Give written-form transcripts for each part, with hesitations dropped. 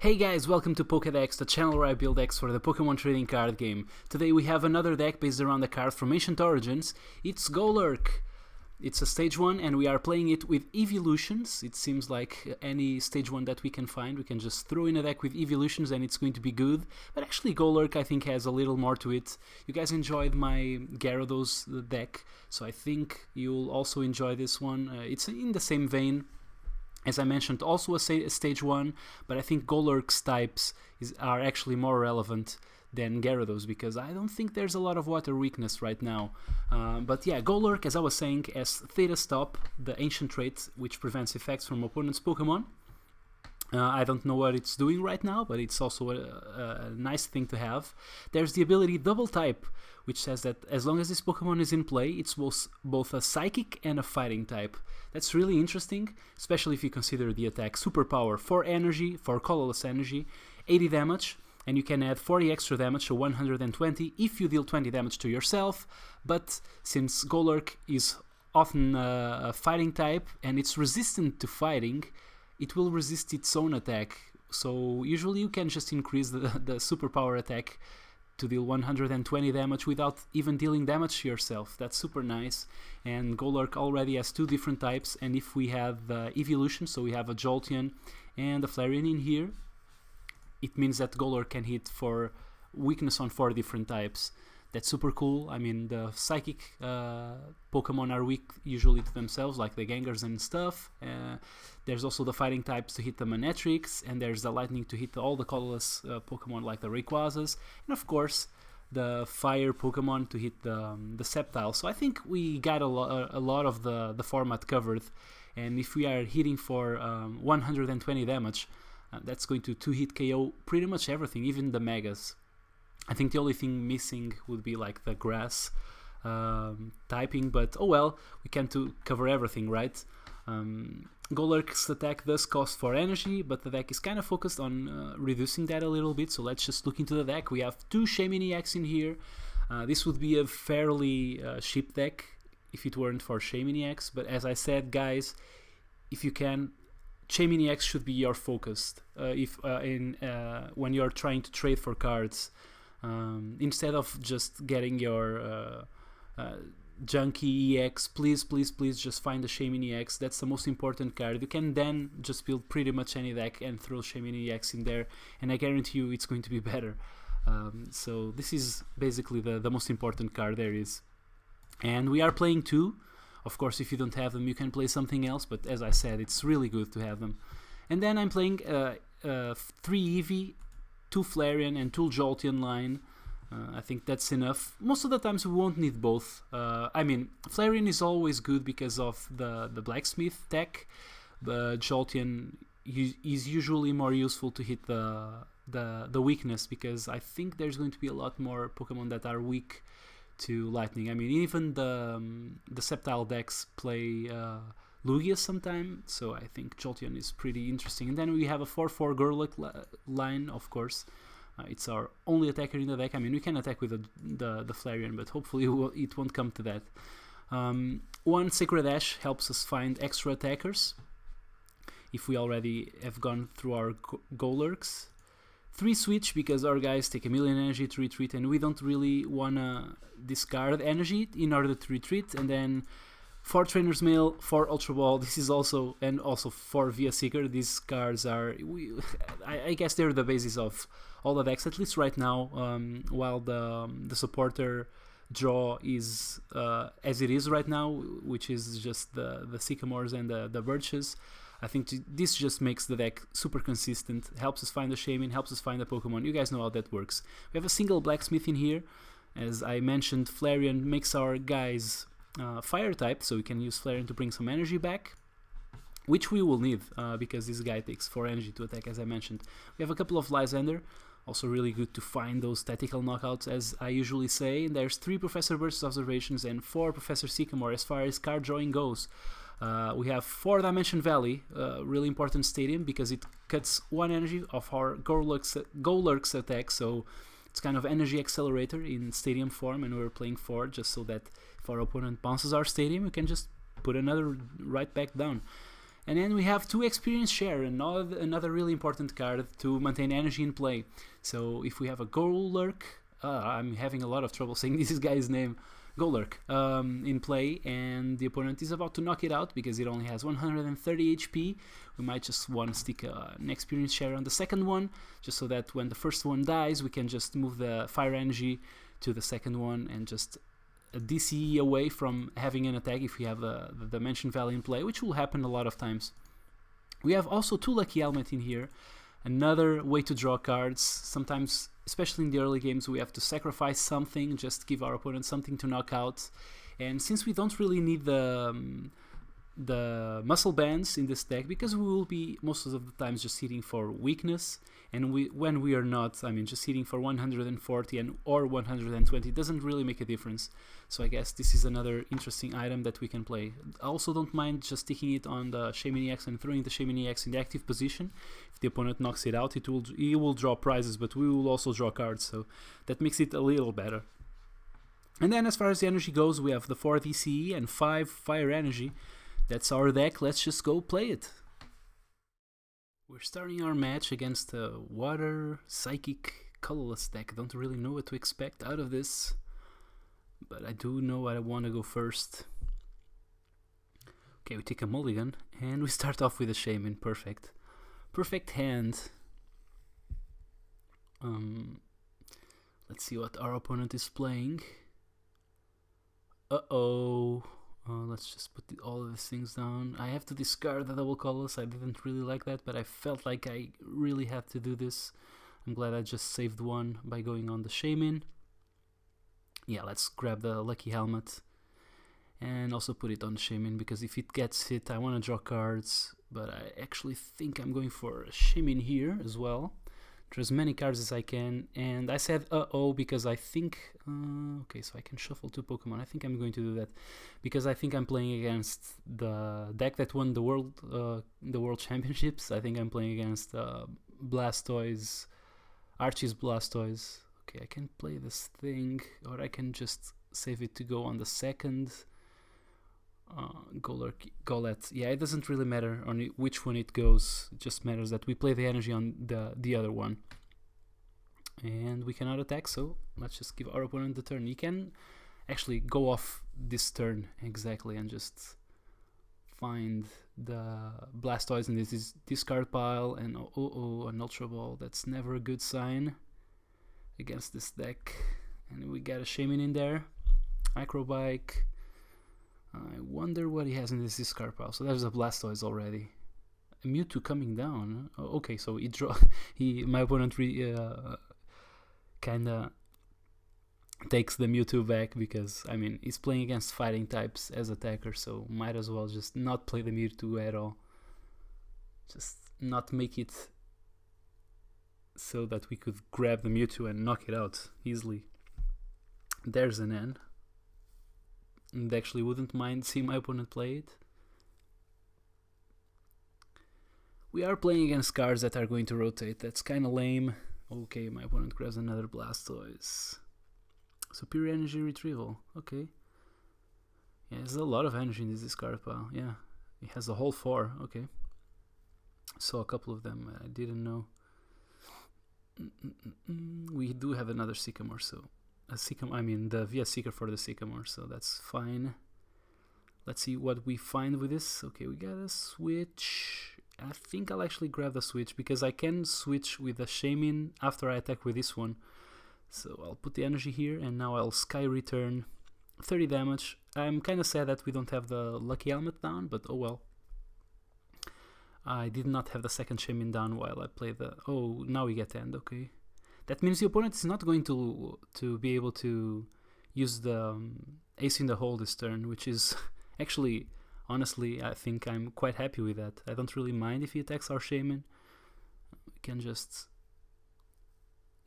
Hey guys, welcome to Pokédex, the channel where I build decks for the Pokemon trading card game. Today we have another deck based around a card from Ancient Origins. It's Golurk. It's a stage 1 and we are playing it with Eeveelutions. It seems like any stage 1 that we can find. We can just throw in a deck with Eeveelutions and it's going to be good. But actually Golurk I think has a little more to it. You guys enjoyed my Gyarados deck, so I think you'll also enjoy this one. It's in the same vein. As I mentioned, also a stage 1, but I think Golurk's types are actually more relevant than Gyarados because I don't think there's a lot of water weakness right now. But yeah, Golurk, as I was saying, has Theta Stop, the ancient trait which prevents effects from opponent's Pokemon. I don't know what it's doing right now, but it's also a nice thing to have. There's the ability Double Type, which says that as long as this Pokemon is in play, it's both a Psychic and a Fighting type. That's really interesting, especially if you consider the attack Superpower, 4 energy, 4 colorless energy, 80 damage, and you can add 40 extra damage, so 120 if you deal 20 damage to yourself. But since Golurk is often a Fighting type and it's resistant to fighting, it will resist its own attack, so usually you can just increase the superpower attack to deal 120 damage without even dealing damage to yourself. That's super nice, and Golurk already has 2 different types, and if we have the Eeveelution, so we have a Jolteon and a Flareon in here, it means that Golurk can hit for weakness on 4 different types. That's super cool. I mean, the Psychic Pokemon are weak usually to themselves, like the Gengars and stuff. There's also the Fighting types to hit the Manectrics, and there's the Lightning to hit all the colorless Pokemon like the Rayquazas, and of course the Fire Pokemon to hit the Sceptile. So I think we got a lot of the format covered, and if we are hitting for 120 damage, that's going to 2-hit KO pretty much everything, even the Megas. I think the only thing missing would be like the grass typing, but oh well, we can cover everything, right? Golurk's attack does cost 4 energy, but the deck is kind of focused on reducing that a little bit, so let's just look into the deck. We have 2 Shaymin EX in here. This would be a fairly cheap deck if it weren't for Shaymin EX, but as I said, guys, if you can, Shaymin EX should be your focus when you're trying to trade for cards. Instead of just getting your Junkie EX, please just find the Shaymin EX. That's the most important card. You can then just build pretty much any deck and throw Shaymin EX in there, and I guarantee you it's going to be better. So this is basically the most important card there is. And we are playing 2. Of course, if you don't have them, you can play something else, but as I said, it's really good to have them. And then I'm playing 3 Eevee, 2 Flareon and 2 Jolteon line. I think that's enough. Most of the times we won't need both. I mean, Flareon is always good because of the Blacksmith tech, but Jolteon is usually more useful to hit the weakness, because I think there's going to be a lot more Pokemon that are weak to Lightning. I mean, even the Sceptile decks play Lugia sometime, so I think Jolteon is pretty interesting. And then we have a 4/4 Golurk line, of course. It's our only attacker in the deck. I mean, we can attack with the Flareon, but hopefully it won't come to that. 1 Sacred Ash helps us find extra attackers if we already have gone through our Golurks. 3 Switch, because our guys take 1,000,000 energy to retreat, and we don't really wanna discard energy in order to retreat. And then 4 Trainer's Mail, 4 Ultra Ball. This is also 4 Via Seeker. These cards are, I guess they're the basis of all the decks, at least right now, while the supporter draw is as it is right now, which is just the Sycamores and the Birches. I think this just makes the deck super consistent, helps us find the Shaymin, helps us find the Pokemon. You guys know how that works. We have a single Blacksmith in here. As I mentioned, Flareon makes our guys Fire type, so we can use Flareon to bring some energy back, which we will need because this guy takes 4 energy to attack, as I mentioned. We have a couple of Lysander, also really good to find those tactical knockouts, as I usually say. And there's 3 Professor Burst's Observations and 4 Professor Sycamore as far as card drawing goes. We have 4 Dimension Valley, really important stadium because it cuts 1 energy of our Golurk's attack, so it's kind of energy accelerator in stadium form, and we're playing 4 just so that if our opponent bounces our stadium, we can just put another right back down. And then we have 2 experience share, another really important card to maintain energy in play. So if we have a Golurk, I'm having a lot of trouble saying this guy's name, Golurk, in play, and the opponent is about to knock it out because it only has 130 HP, we might just want to stick an experience share on the second one, just so that when the first one dies, we can just move the fire energy to the second one and just DC away from having an attack if we have the dimension value in play, which will happen a lot of times. We have also 2 lucky helmet in here, another way to draw cards. Sometimes, especially in the early games, we have to sacrifice something, just give our opponent something to knock out. And since we don't really need the muscle bands in this deck, because we will be most of the times just hitting for weakness, and when we are not, I mean, just hitting for 140 or 120 doesn't really make a difference. So I guess this is another interesting item that we can play. I also don't mind just sticking it on the Shaymin EX and throwing the Shaymin EX in the active position. If the opponent knocks it out, he will draw prizes, but we will also draw cards, so that makes it a little better. And then as far as the energy goes, we have the 4 DCE and 5 fire energy. That's our deck, let's just go play it. We're starting our match against a water, psychic, colorless deck. Don't really know what to expect out of this, but I do know I want to go first. Okay, we take a mulligan, and we start off with a Shaymin, perfect. Perfect hand. Let's see what our opponent is playing. Uh-oh. Let's just put all of these things down. I have to discard the double colorless. I didn't really like that, but I felt like I really had to do this. I'm glad I just saved one by going on the Shaymin. Yeah, let's grab the lucky helmet and also put it on the Shaymin, because if it gets hit, I want to draw cards, but I actually think I'm going for a Shaymin here as well. Draw as many cards as I can, and I said uh-oh because I think, okay, so I can shuffle 2 Pokemon. I think I'm going to do that because I think I'm playing against the deck that won the World Championships. I think I'm playing against Blastoise, Archie's Blastoise. Okay, I can play this thing, or I can just save it to go on the second. Golurk, yeah, it doesn't really matter on which one it goes. It just matters that we play the energy on the other one, and we cannot attack, so let's just give our opponent the turn. He can actually go off this turn exactly and just find the Blastoise in this discard pile, and an Ultra Ball. That's never a good sign against this deck. And we got a Shaymin in there, Acrobike. I wonder what he has in this discard pile. So there's a Blastoise already. A Mewtwo coming down. Oh, okay, so my opponent kinda takes the Mewtwo back because, I mean, he's playing against fighting types as attacker, so might as well just not play the Mewtwo at all. Just not make it so that we could grab the Mewtwo and knock it out easily. There's an N. And actually wouldn't mind seeing my opponent play it. We are playing against cards that are going to rotate. That's kind of lame. Okay, my opponent grabs another Blastoise. Superior Energy Retrieval. Okay. Yeah, there's a lot of energy in this discard pile. Yeah, it has the whole 4. Okay. Saw a couple of them. I didn't know. We do have another Sycamore, so I mean the VS Seeker for the Sycamore, so that's fine. Let's see what we find with this. Okay, we got a switch. I think I'll actually grab the switch because I can switch with the Shaymin after I attack with this one. So I'll put the energy here, and now I'll Sky Return 30 damage. I'm kind of sad that we don't have the Lucky Helmet down, but oh well. I did not have the second Shaymin down while I play the... Oh, now we get end, okay. That means the opponent is not going to be able to use the Ace in the Hole this turn, which is actually, honestly, I think I'm quite happy with that. I don't really mind if he attacks our Shaymin. We can just...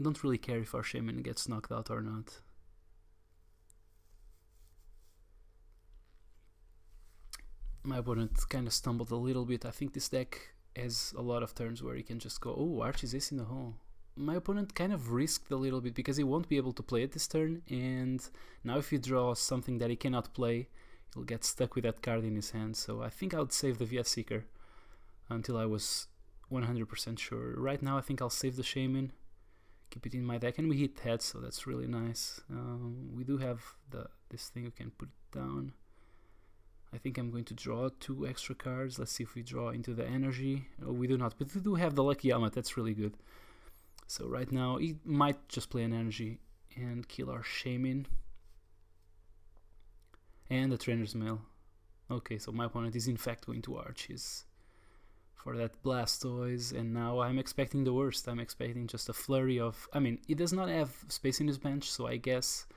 Don't really care if our Shaymin gets knocked out or not. My opponent kind of stumbled a little bit. I think this deck has a lot of turns where he can just go, oh, Archie's Ace in the Hole. My opponent kind of risked a little bit because he won't be able to play it this turn, and now if he draws something that he cannot play, he'll get stuck with that card in his hand. So I think I would save the VS Seeker. until I was 100% sure. Right now I think I'll save the Shaman, keep it in my deck, and we hit head, so that's really nice. We do have this thing we can put down. I think I'm going to draw 2 extra cards. Let's see if we draw into the energy. Oh, we do not, but we do have the Lucky Helmet. That's really good. So right now he might just play an energy and kill our Shaman. And the Trainer's Mail. Okay, so my opponent is in fact going to Arches for that Blastoise, and now I'm expecting the worst. I'm expecting just a flurry of... I mean, he does not have space in his bench, so I guess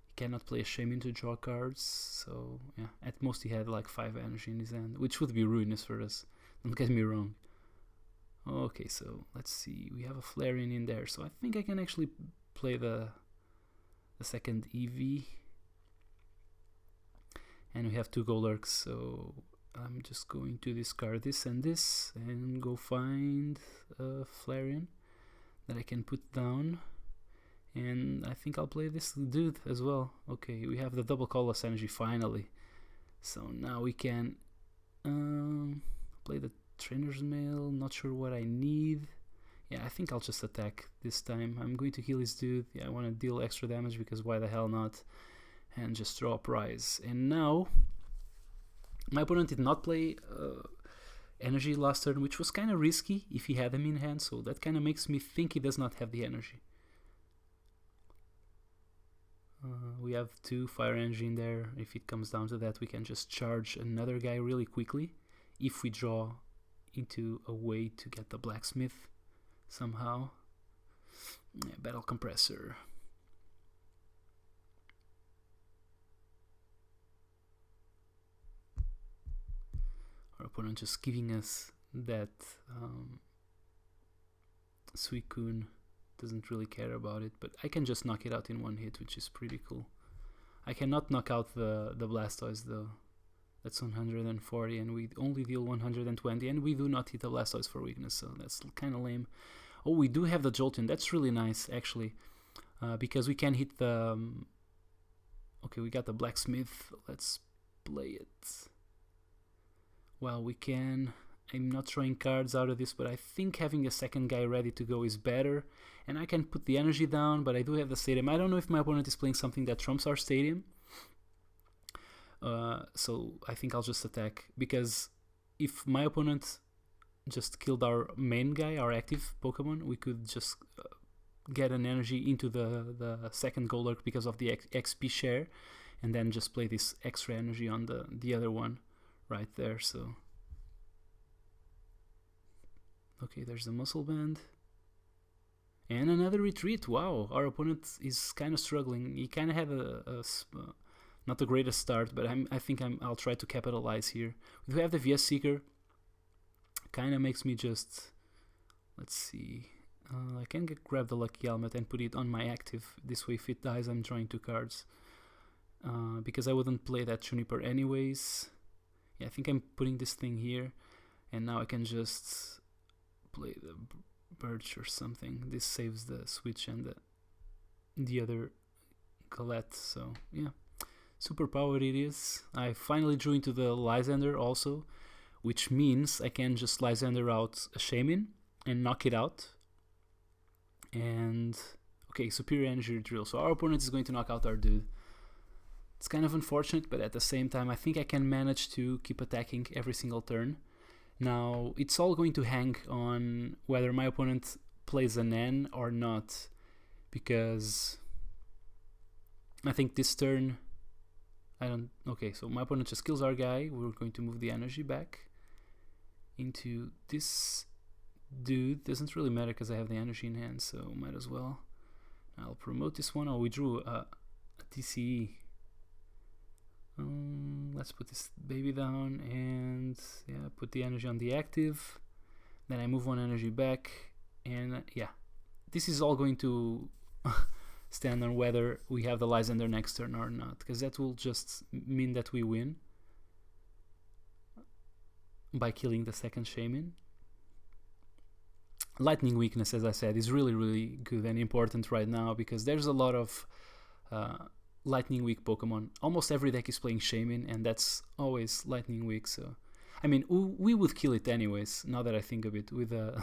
he cannot play a Shaman to draw cards. So, yeah, at most he had like 5 energy in his hand, which would be ruinous for us. Don't get me wrong. Okay, so let's see. We have a Flareon in there, so I think I can actually play the second Eevee. And we have 2 Golurks, so I'm just going to discard this and go find a Flareon that I can put down. And I think I'll play this dude as well. Okay, we have the double colorless energy finally. So now we can play the Trainer's Mail. Not sure what I need. Yeah, I think I'll just attack this time. I'm going to heal this dude. Yeah, I want to deal extra damage because why the hell not? And just draw a prize. And now my opponent did not play energy last turn, which was kind of risky if he had them in hand, so that kind of makes me think he does not have the energy. We have 2 fire energy in there. If it comes down to that, we can just charge another guy really quickly if we draw into a way to get the blacksmith somehow. Yeah, battle compressor. Our opponent just giving us that Suicune. Doesn't really care about it, but I can just knock it out in 1 hit, which is pretty cool. I cannot knock out the Blastoise though. That's 140 and we only deal 120, and we do not hit the Blastoise for weakness, so that's kind of lame. Oh, we do have the Jolteon. That's really nice actually, because we can hit the... okay, we got the Blacksmith. Let's play it. Well, we can... I'm not drawing cards out of this, but I think having a second guy ready to go is better. And I can put the energy down, but I do have the stadium. I don't know if my opponent is playing something that trumps our stadium. So I think I'll just attack, because if my opponent just killed our main guy, our active Pokemon, we could just get an energy into the second Golurk because of the XP share, and then just play this extra energy on the other one right there. So okay, there's the Muscle Band. And another retreat. Wow, our opponent is kind of struggling. He kind of had not the greatest start, but I think I'll try to capitalize here. We have the VS Seeker. Kind of makes me just... let's see. I can grab the Lucky Helmet and put it on my active. This way, if it dies, I'm drawing 2 cards. Because I wouldn't play that Juniper anyways. Yeah, I think I'm putting this thing here. And now I can just... play the Birch or something. This saves the switch and the other Galette. So yeah, Superpower it is. I finally drew into the Lysander also, which means I can just Lysander out a Shaman and knock it out. And okay, Superior Energy Drill. So our opponent is going to knock out our dude. It's kind of unfortunate, but at the same time I think I can manage to keep attacking every single turn. Now, it's all going to hang on whether my opponent plays an N or not, because I think this turn, okay, so my opponent just kills our guy. We're going to move the energy back into this dude. Doesn't really matter because I have the energy in hand, so might as well. I'll promote this one. Oh, we drew a TCE. Let's put this baby down and yeah, put the energy on the active. Then I move 1 energy back, and yeah, this is all going to stand on whether we have the Lysander next turn or not, because that will just mean that we win by killing the second Shaman. Lightning weakness, as I said, is really good and important right now, because there's a lot of lightning weak Pokemon. Almost every deck is playing Shaman, and that's always lightning weak, so I mean, we would kill it anyways, now that I think of it, with a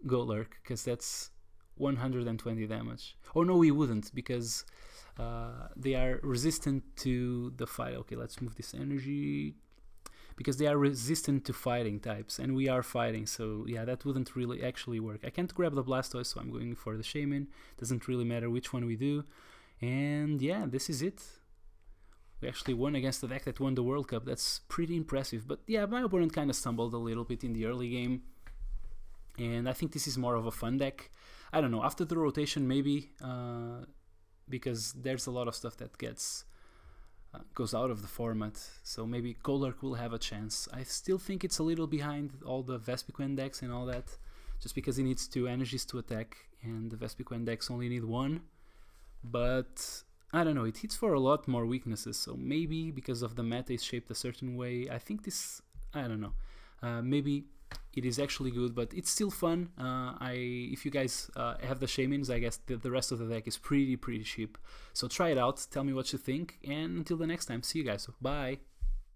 Golurk, because that's 120 damage. Oh no, we wouldn't, because they are resistant to the fight. Okay, let's move this energy, because they are resistant to fighting types, and we are fighting, so yeah, that wouldn't really actually work. I can't grab the Blastoise, so I'm going for the Shaman. Doesn't really matter which one we do. And yeah, this is it. We actually won against the deck that won the World Cup. That's pretty impressive. But yeah, my opponent kind of stumbled a little bit in the early game, and I think this is more of a fun deck. I don't know, after the rotation maybe, because there's a lot of stuff that goes out of the format, so maybe Golurk will have a chance. I still think it's a little behind all the Vespiquen decks and all that, just because he needs 2 energies to attack, and the Vespiquen decks only need 1. But I don't know, it hits for a lot more weaknesses, so maybe because of the meta is shaped a certain way, I think this, I don't know, maybe it is actually good, but it's still fun. If you guys have the Shamans, I guess the rest of the deck is pretty cheap. So try it out, tell me what you think, and until the next time, see you guys, bye!